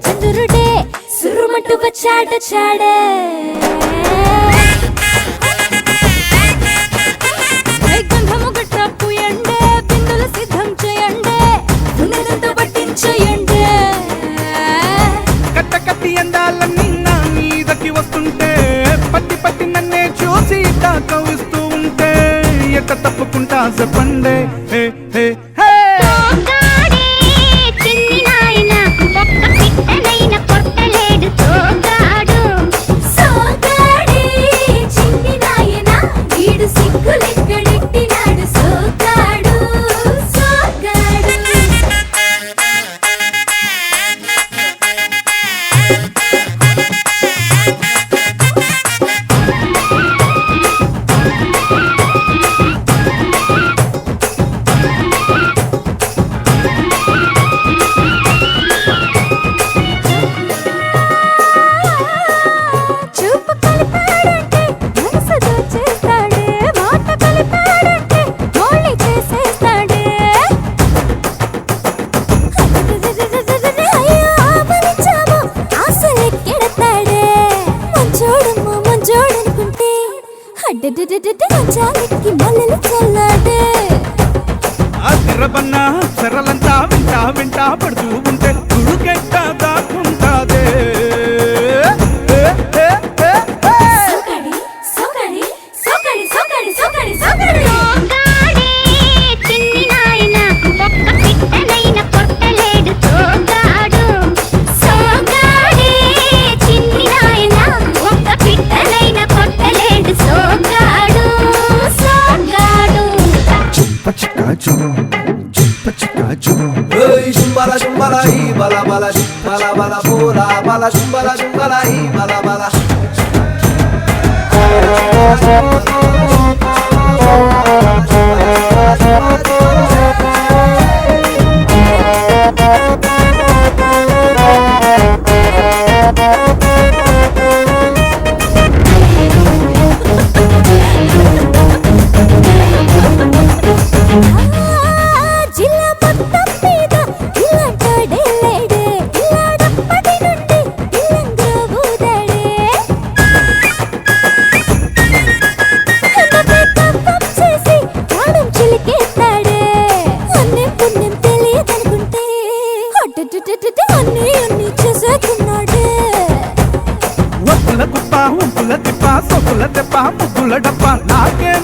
చంద్రుడే సురుమంటూ వచ్చాడే గంధము గట్రా పూయండే బిందులు సిద్ధం చేయండే సున్నితంతో పట్టించేయండే కట్ట కట్టి అందాలన్నీ నా మీదకి వస్తుంటే పట్టి పట్టి నన్నే చూసి కవిస్తూ ఉంటే ఎట్ట తప్పుకుంటా చెప్పండే హే హే హే అదిరబన్నా సరళంతా వింటా వింటా పడుతూ ఉంటే తుడుకెట్ట దాక్కుంటాదే Shumbala shumbala hi bala bala shumbala bala bola bala shumbala shumbala hi bala bala ఒప్పుల కుప్ప ఉంపుల తిప్ప సొప్పుల తెప్ప ముద్దుల డప్ప నాకేం